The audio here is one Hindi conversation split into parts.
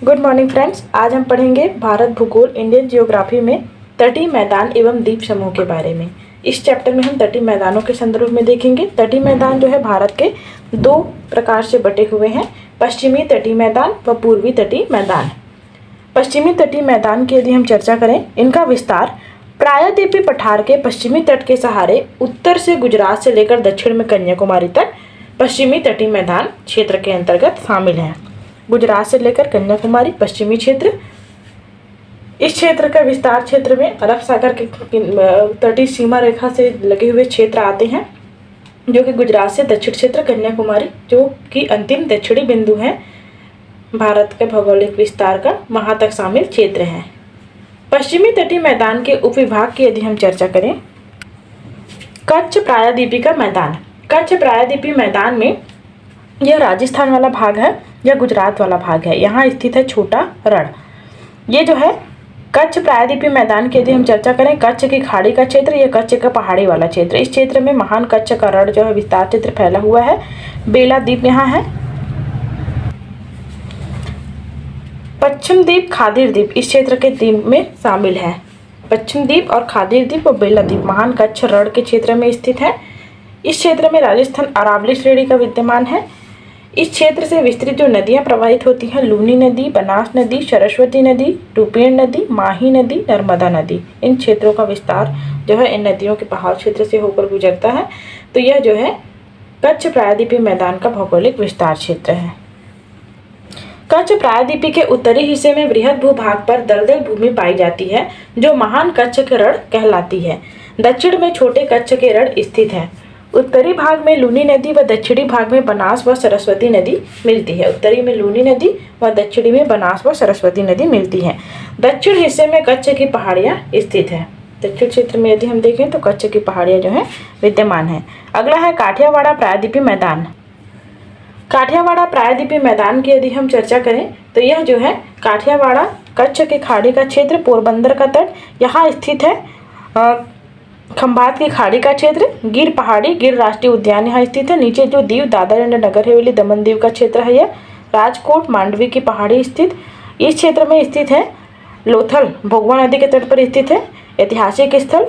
Good morning friends. आज हम पढ़ेंगे भारत भूगोल इंडियन जियोग्राफी में तटीय मैदान एवं द्वीप समूह के बारे में। इस चैप्टर में हम तटीय मैदानों के संदर्भ में देखेंगे। तटीय मैदान जो है भारत के दो प्रकार से बटे हुए हैं, पश्चिमी तटीय मैदान व पूर्वी तटीय मैदान। पश्चिमी तटीय मैदान की यदि हम चर्चा करें, इनका विस्तार प्रायद्वीपीय पठार के पश्चिमी तट के सहारे उत्तर से गुजरात से लेकर दक्षिण में कन्याकुमारी तक पश्चिमी तटीय मैदान क्षेत्र के अंतर्गत शामिल है। गुजरात से लेकर कन्याकुमारी पश्चिमी क्षेत्र। इस क्षेत्र का विस्तार क्षेत्र में अरब सागर के तटीय सीमा रेखा से लगे हुए क्षेत्र आते हैं, जो कि गुजरात से दक्षिण क्षेत्र कन्याकुमारी, जो कि अंतिम दक्षिणी बिंदु है भारत के भौगोलिक विस्तार का, वहां तक शामिल क्षेत्र है। पश्चिमी तटीय मैदान के उपविभाग की यदि हम चर्चा करें, कच्छ प्रायद्वीपीय का मैदान। कच्छ प्रायद्वीपीय मैदान में यह राजस्थान वाला भाग है या गुजरात वाला भाग है। यहाँ स्थित है छोटा रण। ये जो है कच्छ प्रायद्वीपीय मैदान की यदि हम चर्चा करें, कच्छ की खाड़ी का क्षेत्र, यह कच्छ का पहाड़ी वाला क्षेत्र। इस क्षेत्र में महान कच्छ का रण जो है विस्तार क्षेत्र फैला हुआ है। बेला द्वीप यहाँ है। पश्चिम द्वीप, खादीर द्वीप इस क्षेत्र के द्वीप में शामिल है। पश्चिम द्वीप और खादीर द्वीप और बेला द्वीप महान कच्छ रण के क्षेत्र में स्थित है। इस क्षेत्र में राजस्थान अरावली श्रेणी का विद्यमान है। इस क्षेत्र से विस्तृत जो नदियां प्रवाहित होती हैं, लूनी नदी, बनास नदी, सरस्वती नदी, रूपेण नदी, माही नदी, नर्मदा नदी, इन क्षेत्रों का विस्तार जो है इन नदियों के पहाड़ क्षेत्र से होकर गुजरता है। तो यह जो है कच्छ प्रायद्वीपीय मैदान का भौगोलिक विस्तार क्षेत्र है। कच्छ प्रायद्वीपीय के उत्तरी हिस्से में बृहद भूभाग पर दलदल भूमि पाई जाती है, जो महान कच्छ के रण कहलाती है। दक्षिण में छोटे कच्छ के रण स्थित है। उत्तरी भाग में लूनी नदी व दक्षिणी भाग में बनास व सरस्वती नदी मिलती है। उत्तरी में लूनी नदी व दक्षिणी में बनास व सरस्वती नदी मिलती है। दक्षिण हिस्से में कच्छ की पहाड़ियाँ स्थित है। दक्षिण क्षेत्र में यदि हम देखें तो कच्छ की पहाड़ियाँ जो है विद्यमान है। अगला है काठियावाड़ प्रायद्वीपीय मैदान। काठियावाड़ प्रायद्वीपीय मैदान की यदि हम चर्चा करें तो यह जो है काठियावाड़ कच्छ की खाड़ी का क्षेत्र, पोरबंदर का तट, यहाँ स्थित है। खंभात की खाड़ी का क्षेत्र, गिर पहाड़ी, गिर राष्ट्रीय उद्यान यहाँ स्थित है। नीचे जो दीव, दादर एंड नगर हवेली, दमन दीव का क्षेत्र है यह। राजकोट, मांडवी की पहाड़ी स्थित। इस क्षेत्र में स्थित है लोथल, भोगवा नदी के तट पर स्थित है। ऐतिहासिक स्थल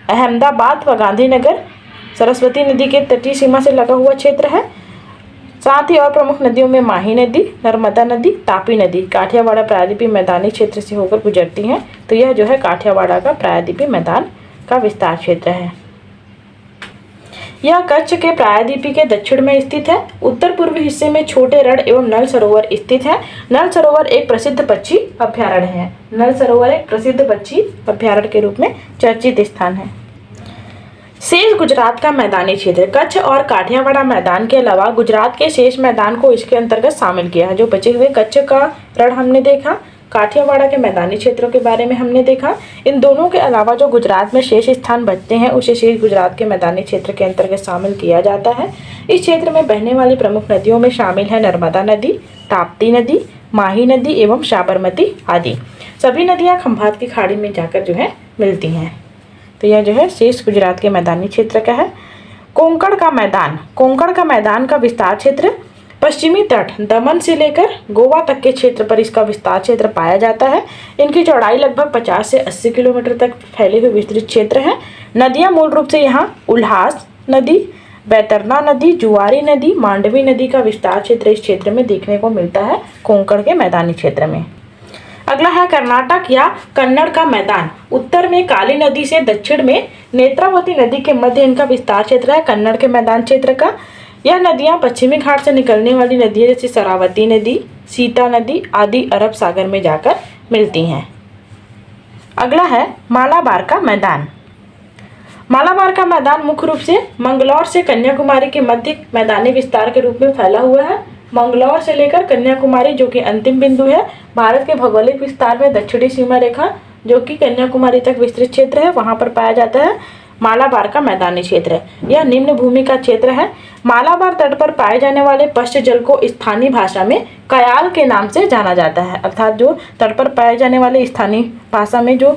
अहमदाबाद व गांधीनगर सरस्वती नदी के तटीय सीमा से लगा हुआ क्षेत्र है। साथ ही और प्रमुख नदियों में माही नदी, नर्मदा नदी, तापी नदी काठियावाड़ प्रायद्वीपीय मैदानी क्षेत्र से होकर गुजरती हैं। तो यह जो है काठियावाड़ का प्रायद्वीपीय मैदान का विस्तार क्षेत्र है। यह कच्छ के प्रायद्वीपीय के दक्षिण में स्थित है। उत्तर पूर्वी हिस्से में छोटे रण एवं नल सरोवर स्थित है। नल सरोवर एक प्रसिद्ध पक्षी अभ्यारण्य है। नल सरोवर एक प्रसिद्ध पक्षी अभ्यारण्य के रूप में चर्चित स्थान है। शेष गुजरात का मैदानी क्षेत्र, कच्छ और काठियावाड़ मैदान के अलावा गुजरात के शेष मैदान को इसके अंतर्गत शामिल किया है। जो बचे हुए कच्छ का रण हमने देखा, काठियावाड़ के मैदानी क्षेत्रों के बारे में हमने देखा। इन दोनों के अलावा जो गुजरात में शेष स्थान बचते हैं, उसे शेष गुजरात के मैदानी क्षेत्र के अंतर्गत शामिल किया जाता है। इस क्षेत्र में बहने वाली प्रमुख नदियों में शामिल है नर्मदा नदी, ताप्ती नदी, माही नदी एवं साबरमती आदि। सभी नदियां खंभात की खाड़ी में जाकर जो है मिलती हैं। तो यह जो है शेष गुजरात के मैदानी क्षेत्र का है। कोंकण का मैदान। कोंकण का मैदान का विस्तार क्षेत्र पश्चिमी तट दमन से लेकर गोवा तक के क्षेत्र पर इसका विस्तार क्षेत्र पाया जाता है। इनकी चौड़ाई लगभग 50 से 80 किलोमीटर तक फैले हुए विस्तृत क्षेत्र है। नदियां मूल रूप से यहाँ उल्हास नदी, बैतरना नदी, जुआरी नदी, मांडवी नदी का विस्तार क्षेत्र इस क्षेत्र में देखने को मिलता है, कोंकण के मैदानी क्षेत्र में। अगला है कर्नाटक या कन्नड़ का मैदान। उत्तर में काली नदी से दक्षिण में नेत्रावती नदी के मध्य इनका विस्तार क्षेत्र है, कन्नड़ के मैदान क्षेत्र का। यह नदियां पश्चिमी घाट से निकलने वाली नदियां जैसे शरावती नदी, सीता नदी आदि अरब सागर में जाकर मिलती हैं। अगला है मालाबार का मैदान। मालाबार का मैदान मुख्य रूप से मंगलौर से कन्याकुमारी के मध्य मैदानी विस्तार के रूप में फैला हुआ है। मंगलौर से लेकर कन्याकुमारी, जो कि अंतिम बिंदु है भारत के भौगोलिक विस्तार में, दक्षिणी सीमा रेखा जो कि कन्याकुमारी तक विस्तृत क्षेत्र है, वहां पर पाया जाता है मालाबार का मैदानी क्षेत्र है। यह निम्न भूमि का क्षेत्र है। मालाबार तट पर पाए जाने वाले पश्च जल को स्थानीय भाषा में कयाल के नाम से जाना जाता है। अर्थात जो तट पर पाए जाने वाले स्थानीय भाषा में जो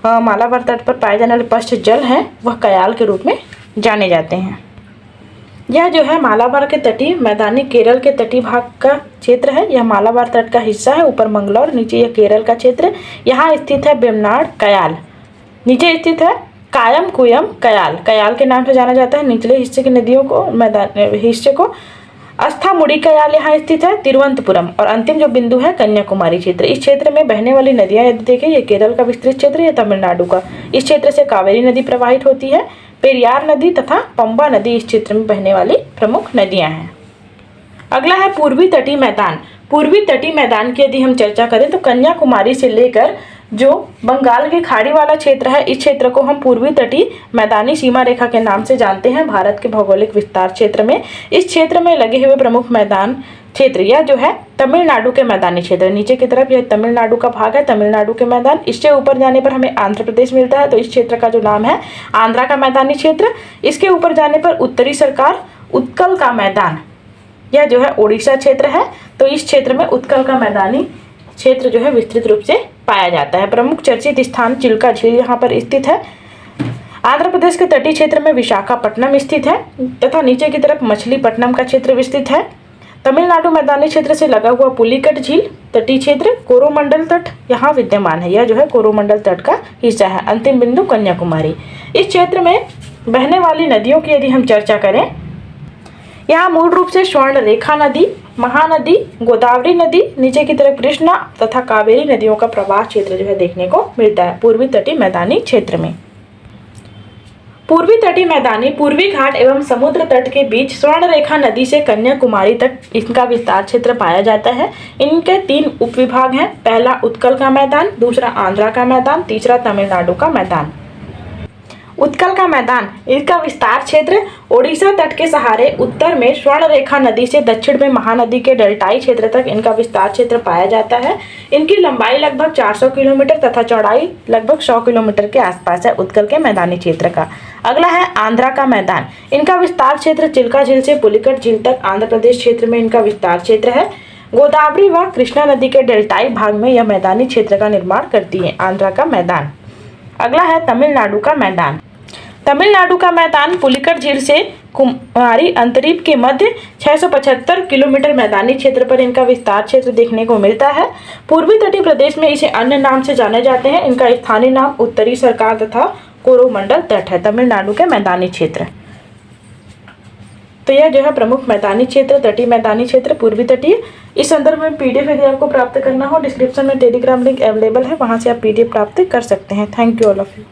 मालाबार तट पर पाए जाने वाले पश्च जल हैं, वह कयाल के रूप में जाने जाते हैं। यह जो है मालाबार के तटीय मैदानी केरल के तटीय भाग का क्षेत्र है। यह मालाबार तट का हिस्सा है। ऊपर मंगलौर, नीचे यह केरल का क्षेत्र। यहाँ स्थित है वेम्बनाड कयाल। नीचे स्थित है कायम कुयम कयाल, कयाल के नाम से जाना जाता है। निचले हिस्से की नदियों को मैदान हिस्से को अस्थामुड़ी कयाल यहाँ स्थित है, तिरुवनंतपुरम। और अंतिम जो बिंदु है कन्याकुमारी क्षेत्र। इस क्षेत्र में बहने वाली नदियां यदि देखें, ये केरल का विस्तृत क्षेत्र, ये तमिलनाडु का। इस क्षेत्र से कावेरी नदी प्रवाहित होती है। पेरियार नदी तथा पंबा नदी इस क्षेत्र में बहने वाली प्रमुख नदियां हैं। अगला है पूर्वी तटीय मैदान। पूर्वी तटीय मैदान की यदि हम चर्चा करें तो कन्याकुमारी से लेकर जो बंगाल की खाड़ी वाला क्षेत्र है, इस क्षेत्र को हम पूर्वी तटीय मैदानी सीमा रेखा के नाम से जानते हैं। भारत के भौगोलिक विस्तार क्षेत्र में इस क्षेत्र में लगे हुए प्रमुख मैदान क्षेत्र यह जो है तमिलनाडु के मैदानी क्षेत्र। नीचे की तरफ यह तमिलनाडु का भाग है, तमिलनाडु के मैदान। इससे ऊपर जाने पर हमें आंध्र प्रदेश मिलता है, तो इस क्षेत्र का जो नाम है आंध्रा का मैदानी क्षेत्र। इसके ऊपर जाने पर उत्तरी सरकार उत्कल का मैदान, यह जो है ओडिशा क्षेत्र है। तो इस क्षेत्र में उत्कल का मैदानी क्षेत्र जो है विस्तृत रूप से पाया जाता है। प्रमुख चर्चित स्थान चिल्का झील यहाँ पर स्थित है। आंध्र प्रदेश के तटीय क्षेत्र में विशाखापट्टनम स्थित है तथा नीचे की तरफ मछलीपट्टनम का क्षेत्र विस्तृत है। तमिलनाडु मैदानी क्षेत्र से लगा हुआ पुलिकट झील तटीय क्षेत्र कोरोमंडल तट यहाँ विद्यमान है। यह जो है कोरोमंडल तट का हिस्सा है। अंतिम बिंदु कन्याकुमारी। इस क्षेत्र में बहने वाली नदियों की यदि हम चर्चा करें, यहाँ मूल रूप से स्वर्ण रेखा नदी, महानदी, गोदावरी नदी, नीचे की तरफ कृष्णा तथा कावेरी नदियों का प्रवाह क्षेत्र जो है देखने को मिलता है पूर्वी तटीय मैदानी क्षेत्र में। पूर्वी तटीय मैदानी पूर्वी घाट एवं समुद्र तट के बीच स्वर्ण रेखा नदी से कन्याकुमारी तक इनका विस्तार क्षेत्र पाया जाता है। इनके 3 उपविभाग हैं। पहला उत्कल का मैदान, दूसरा आंध्रा का मैदान, तीसरा तमिलनाडु का मैदान। उत्कल का मैदान, इसका विस्तार क्षेत्र ओडिशा तट के सहारे उत्तर में स्वर्ण रेखा नदी से दक्षिण में महानदी के डेल्टाई क्षेत्र तक इनका विस्तार क्षेत्र पाया जाता है। इनकी लंबाई लगभग 400 किलोमीटर तथा चौड़ाई लगभग 100 किलोमीटर के आसपास है उत्कल के मैदानी क्षेत्र का। अगला है आंध्रा का मैदान। इनका विस्तार क्षेत्र चिल्का झील से पुलिकट झील तक आंध्र प्रदेश क्षेत्र में इनका विस्तार क्षेत्र है। गोदावरी व कृष्णा नदी के डेल्टाई भाग में यह मैदानी क्षेत्र का निर्माण करती है आंध्रा का मैदान। अगला है तमिलनाडु का मैदान। तमिलनाडु का मैदान पुलिकट झील से कुमारी अंतरीप के मध्य 675 किलोमीटर मैदानी क्षेत्र पर इनका विस्तार क्षेत्र देखने को मिलता है। पूर्वी तटीय प्रदेश में इसे अन्य नाम से जाने जाते हैं। इनका स्थानीय नाम उत्तरी सरकार तथा कोरोमंडल तट है, तमिलनाडु के मैदानी क्षेत्र। तो यह जो है प्रमुख मैदानी क्षेत्र, तटीय मैदानी क्षेत्र, पूर्वी तटीय। इस संदर्भ में पीडीएफ यदि आपको प्राप्त करना हो, डिस्क्रिप्शन में टेलीग्राम लिंक अवेलेबल है, वहां से आप पीडीएफ प्राप्त कर सकते हैं। Thank you all of you.